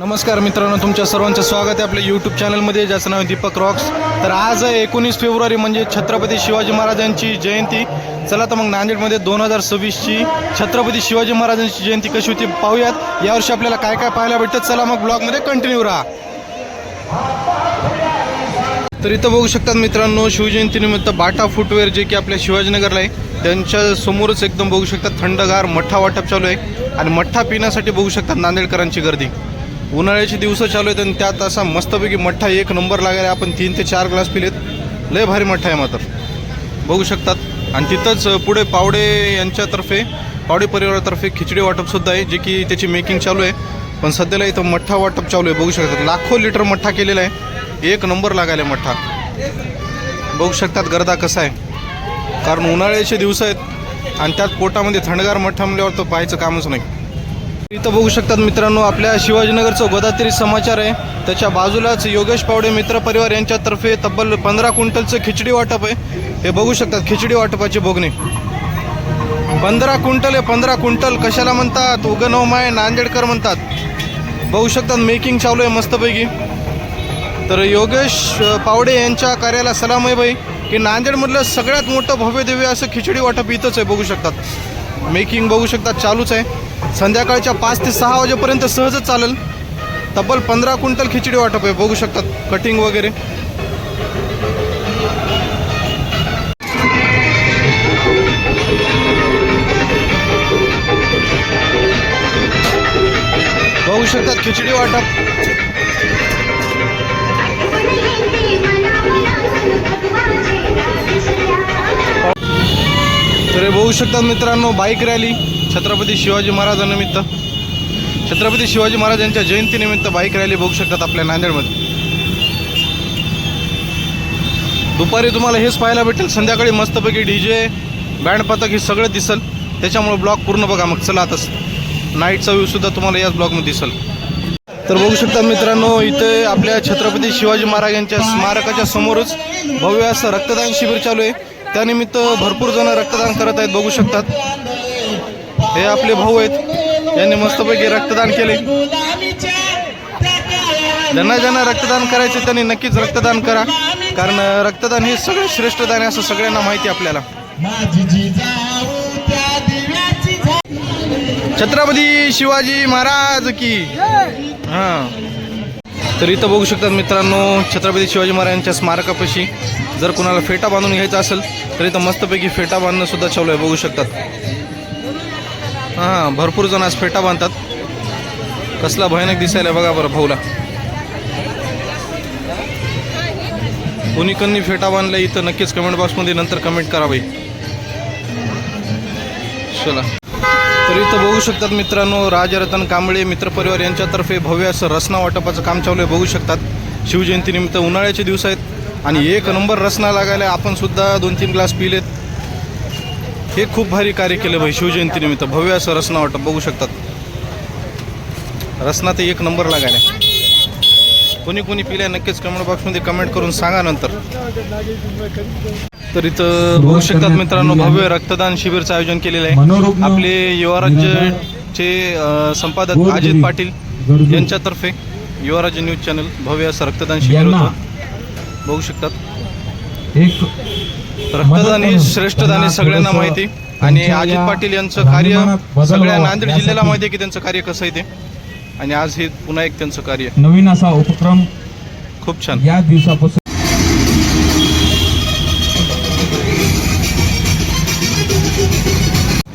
नमस्कार मित्रांनो, तुमच्या सर्वांचं स्वागत आहे आपल्या यूट्यूब चॅनलमध्ये, ज्याचं नाव दीपक रॉक्स। तर आज 19 फेब्रुवारी म्हणजे छत्रपती शिवाजी महाराजांची जयंती। चला तर मग नांदेडमध्ये 2026ची छत्रपती शिवाजी महाराजांची जयंती कशी होती पाहूयात। यावर्षी आपल्याला काय काय पाहायला भेटतं, चला मग ब्लॉगमध्ये कंटिन्यू राहा। तर इथं बघू शकतात मित्रांनो, शिवजयंतीनिमित्त बाटा फुटवेअर जे की आपल्या शिवाजीनगरला आहे त्यांच्या समोरच एकदम बघू शकतात थंडगार मठ्ठा वाटप चालू आहे। आणि मठ्ठा पिण्यासाठी बघू शकतात नांदेडकरांची गर्दी। उन्हाळ्याची दिवस चालू आहेत आणि त्यात असा मस्तपैकी मठ्ठा एक नंबर लागायला। आपण 3 ते 4 ग्लास पिलेत, लय भारी मठ्ठा आहे मात्र बघू शकतात। आणि तिथंच पुढे पावडे यांच्यातर्फे, पावडे परिवारातर्फे खिचडी वाटपसुद्धा आहे, जे की त्याची मेकिंग चालू आहे। पण सध्याला इथं मठ्ठा वाटप चालू आहे, बघू शकतात लाखो लिटर मठ्ठा केलेला आहे, एक नंबर लागायला मठ्ठा। बघू शकतात गर्दा कसा आहे, कारण उन्हाळ्याचे दिवस आहेत आणि त्यात पोटामध्ये थंडगार मठ्ठा म्हणल्यावर तो पाहायचं कामच नाही। इथं बघू शकतात मित्रांनो, आपल्या शिवाजीनगरचं गोदावरी समाचार आहे, त्याच्या बाजूलाच योगेश पावडे मित्र परिवार यांच्यातर्फे तब्बल 15 क्विंटलचं खिचडी वाटप आहे। हे बघू शकतात खिचडी वाटपाची बोगणी 15 क्विंटल आहे। 15 क्विंटल कशाला म्हणतात, उगनवमाय नांदेडकर म्हणतात। बघू शकतात मेकिंग चालू आहे मस्तपैकी। तर योगेश पावडे यांच्या कार्याला सलाम आहे भाई, की नांदेडमधलं सगळ्यात मोठं भव्य दिव्य असं खिचडी वाटप इथंच आहे। बघू शकतात मेकिंग बघू शकतात चालूच आहे, संध्याकाळच्या 5 ते 6 वाजेपर्यंत सहजच चालेल। तब्बल 15 क्विंटल खिचडी वाटप आहे, बघू शकतात कटिंग वगैरे। बघू शकतात खिचडी वाटप। तर बघू शकतात मित्रांनो, बाईक रॅली छत्रपती शिवाजी महाराजांनिमित्त, छत्रपती शिवाजी महाराजांच्या जयंतीनिमित्त बाईक रॅली बघू शकतात आपल्या नांदेडमध्ये। दुपारी तुम्हाला हेच पाहायला भेटेल, संध्याकाळी मस्तपैकी डीजे बँड पथक हे सगळं दिसल, त्याच्यामुळे ब्लॉग पूर्ण बघा। मग चला आता नाईटचा व्ह्यू सुद्धा तुम्हाला याच ब्लॉगमध्ये दिसल। तर बघू शकता मित्रांनो, इथे आपल्या छत्रपती शिवाजी महाराजांच्या स्मारकाच्या समोरच भव्य असं रक्तदान शिबिर चालू आहे। त्यानिमित्त भरपूर जण रक्तदान करत आहेत, बघू शकतात हे आपले भाऊ आहेत, यांनी मस्तपैकी रक्तदान केले। ज्यांना रक्तदान करायचे त्यांनी नक्कीच रक्तदान करा, कारण रक्तदान हे सगळे श्रेष्ठ दान आहे असं सगळ्यांना माहिती आपल्याला। छत्रपती शिवाजी महाराज की हां। तर इथं बघू शकतात मित्रांनो, छत्रपती शिवाजी महाराजांच्या स्मारकापाशी जर कोणाला फेटा बांधून घ्यायचा असेल तर इथं मस्तपैकी फेटा बांधणं सुद्धा चालू आहे, बघू शकतात। हां, भरपूर जण आज फेटा बांधतात, कसला भयानक दिसायला बघा बरं भाऊला। कोणी फेटा बांधला इथं नक्कीच कमेंट बॉक्समध्ये नंतर कमेंट करा बाई। चला, तर इथं बघू शकतात मित्रांनो, राजरतन कांबळे मित्रपरिवार यांच्यातर्फे भव्य असं रसना वाटपाचं काम चालू आहे, बघू शकतात। शिवजयंतीनिमित्त उन्हाळ्याचे दिवस आहेत आणि एक नंबर रसना लागायला। आपण सुद्धा 2-3 ग्लास पिलेत, हे खूप भारी कार्य केलं भाई शिवजयंतीनिमित्त। भव्य असं रसना वाटप बघू शकतात, रसना ते एक नंबर लागायला। कोणी पिल्या नक्कीच कमेंट बॉक्समध्ये कमेंट करून सांगा नंतर। तर इथं बघू शकतात मित्रांनो, भव्य रक्तदान शिबिरचं आयोजन केलेलं आहे। आपले युवाराज्यचे संपादक अजित पाटील यांच्यातर्फे युवाराज्य न्यूज चॅनल भव्य असं रक्तदान शिबिर होतं, बघू शकतात। रक्तदान हे श्रेष्ठ दान आहे, सगळ्यांना माहिती। आणि अजित पाटील यांचं कार्य सगळ्या नांदेड जिल्ह्याला माहिती आहे की त्यांचं कार्य कसं आहे ते। आणि आज हे पुन्हा एक त्यांचं कार्य नवीन असा उपक्रम खूप छान या दिवसापासून।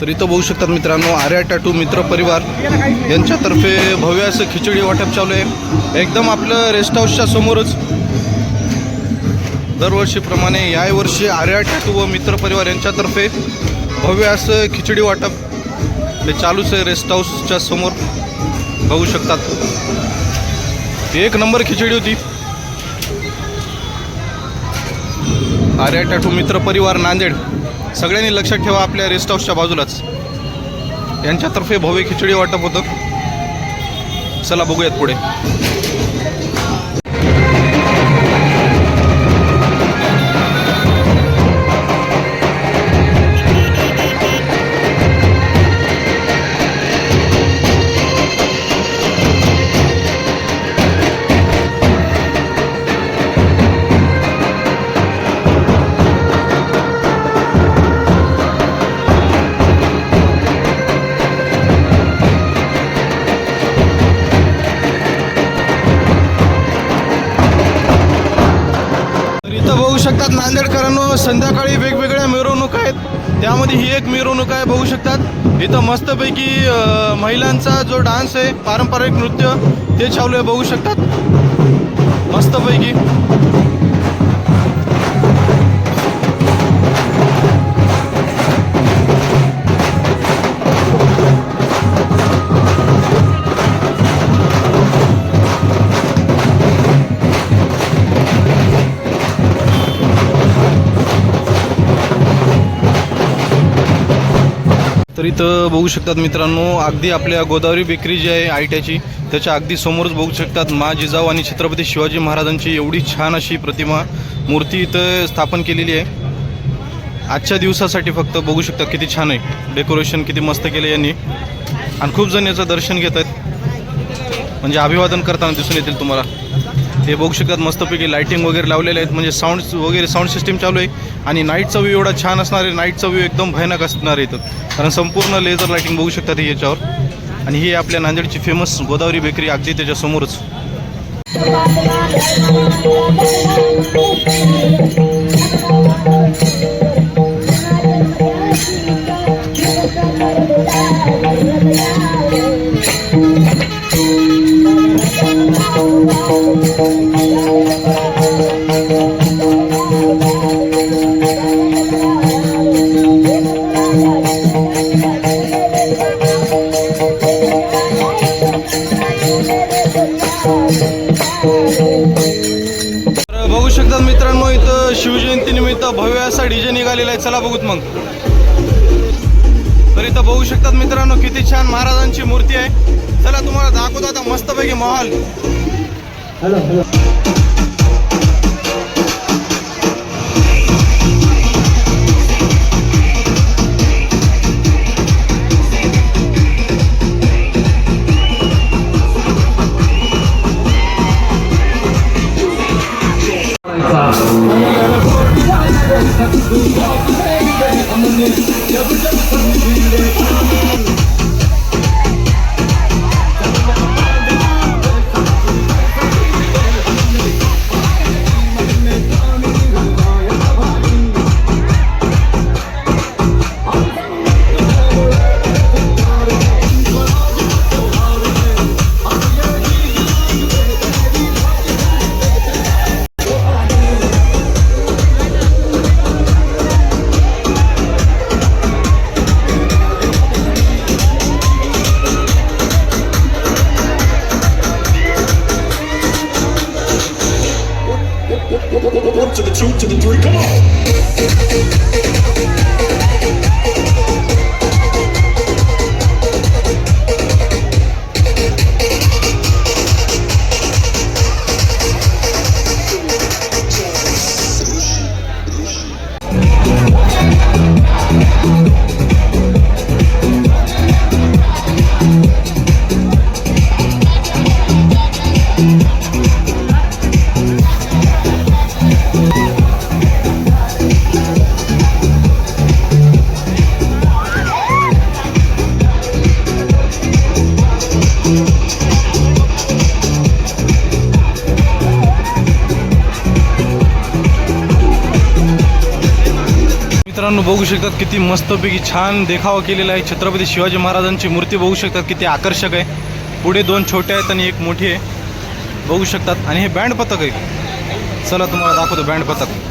तर इथं बघू शकतात मित्रांनो, आर्या टॅटू मित्र परिवार यांच्यातर्फे भव्य असं खिचडी वाटप चालू आहे, एकदम आपलं रेस्ट हाऊसच्या समोरच। दरवर्षीप्रमाणे याही वर्षी आर्या टॅटू व मित्र परिवार यांच्यातर्फे भव्य असं खिचडी वाटप हे चालूच आहे रेस्ट हाऊसच्या समोर, बघू शकतात। एक नंबर खिचडी होती। आर्या टॅटू मित्र परिवार नांदेड, सगळ्यांनी लक्षात ठेवा, आपल्या रेस्ट हाऊसच्या बाजूलाच यांच्यातर्फे भव्य खिचडी वाटप होतं। चला बघूयात पुढे। मित्रांनो संध्याकाळी वेगवेगळ्या मिरवणूक आहेत, त्यामध्ये ही एक मिरवणूक आहे बघू शकतात. इथं मस्तपैकी महिलांचा जो डान्स आहे पारंपरिक नृत्य ते चालू आहे बघू शकतात मस्तपैकी. तर इथं बघू शकतात मित्रांनो, अगदी आपल्या गोदावरी बेकरी जी आहे आयट्याची त्याच्या अगदी समोरच बघू शकतात मा जिजाऊ आणि छत्रपती शिवाजी महाराजांची एवढी छान अशी प्रतिमा मूर्ती इथं स्थापन केलेली आहे आजच्या दिवसासाठी. फक्त बघू शकतात किती छान आहे डेकोरेशन, किती मस्त केलं यांनी. आणि खूप जण याचं दर्शन घेत आहेत, म्हणजे अभिवादन करताना दिसून येतील तुम्हाला. हे बघू शकतात मस्तपैकी लाइटिंग वगैरे लावलेले आहेत, म्हणजे साऊंड सिस्टीम चालू आहे. आणि नाईटचा व्ह्यू एवढा छान असणार आहे, नाईटचा व्ह्यू एकदम भयानक असणार आहे इथं, कारण संपूर्ण लेझर लाइटिंग बघू शकतात ही याच्यावर. आणि ही आपल्या नांदेडची फेमस गोदावरी बेकरी अगदी त्याच्यासमोरच. बघू शकतात मित्रांनो, इथं शिवजयंतीनिमित्त भव्य असा डीजे निघालेला आहे. चला बघूत मग. तर इथं बघू शकतात मित्रांनो किती छान महाराजांची मूर्ती आहे. चला तुम्हाला दाखवतो आता मस्तपैकी माहोल. To the 2 to the 3, come on! मित्रांनो बघू शकतात किती मस्तपैकी छान देखावा केलेला आहे. छत्रपती शिवाजी महाराजांची मूर्ती बघू शकतात किती आकर्षक आहे. पुढे 2 छोटे आहेत आणि एक मोठी आहे बघू शकतात. आणि हे बँड पथक आहे. चला तुम्हाला दाखवतो बँड पथक.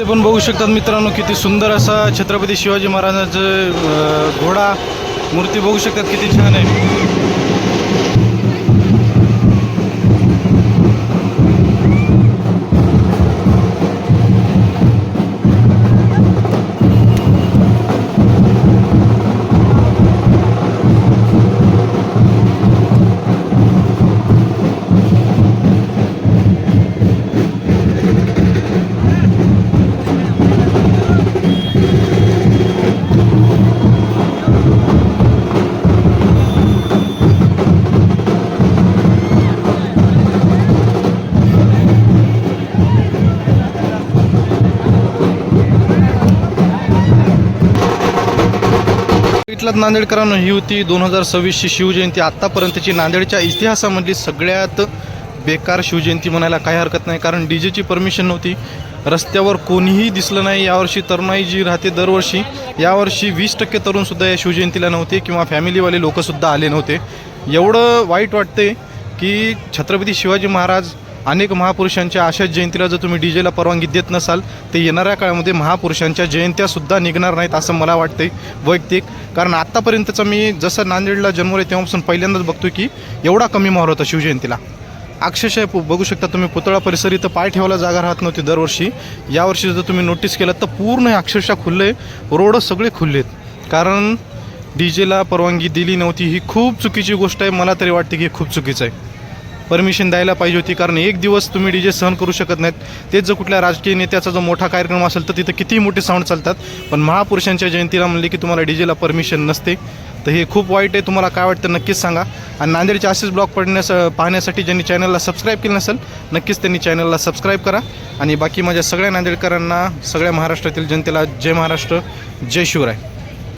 इथे पण बघू शकतात मित्रांनो किती सुंदर असा छत्रपती शिवाजी महाराजांचं घोडा मूर्ती बघू शकतात किती छान आहे. इथलाच नांदेडकरांनो ही होती 2026ची शिवजयंती. आत्तापर्यंतची नांदेडच्या इतिहासामधली सगळ्यात बेकार शिवजयंती म्हणायला काही हरकत नाही, कारण डी जेची परमिशन नव्हती, रस्त्यावर कोणीही दिसलं नाही. यावर्षी तरुणाई जी राहते दरवर्षी, यावर्षी 20% तरुणसुद्धा या शिवजयंतीला नव्हते किंवा फॅमिलीवाले लोकंसुद्धा आले नव्हते. एवढं वाईट वाटते की छत्रपती शिवाजी महाराज अनेक महापुरुषांच्या अशाच जयंतीला जर तुम्ही डी जेला परवानगी देत नसाल तर येणाऱ्या काळामध्ये महापुरुषांच्या जयंत्यासुद्धा निघणार नाहीत असं मला वाटते वैयक्तिक. कारण आत्तापर्यंतचा मी जसं नांदेडला जन्मलो आहे तेव्हापासून पहिल्यांदाच बघतो की एवढा कमी माहोल होता शिवजयंतीला. अक्षरशः बघू शकता तुम्ही, पुतळा परिसर इथं पाय ठेवायला जागा राहत नव्हती दरवर्षी. यावर्षी जर तुम्ही नोटीस केलं तर पूर्ण अक्षरशः खुल्ले, रोड सगळे खुल्ले आहेत, कारण डी जेला परवानगी दिली नव्हती. ही खूप चुकीची गोष्ट आहे. मला तरी वाटते की खूप चुकीचं आहे. परमिशन द्यायला पाहिजे होती, कारण एक दिवस तुम्ही डी जे सहन करू शकत नाहीत. तेच जर कुठल्या राजकीय नेत्याचा जो मोठा कार्यक्रम असेल तर तिथं कितीही मोठे साऊंड चालतात, पण महापुरुषांच्या जयंतीला म्हणले की तुम्हाला डी जेला परमिशन नसते. तर हे खूप वाईट आहे. तुम्हाला काय वाटतं नक्कीच सांगा. आणि नांदेडचे असेच ब्लॉग पाहण्यासाठी ज्यांनी चॅनलला सबस्क्राईब केलं नसेल नक्कीच त्यांनी चॅनलला सबस्क्राईब करा. आणि बाकी माझ्या सगळ्या नांदेडकरांना, सगळ्या महाराष्ट्रातील जनतेला जय महाराष्ट्र, जय शिवराय.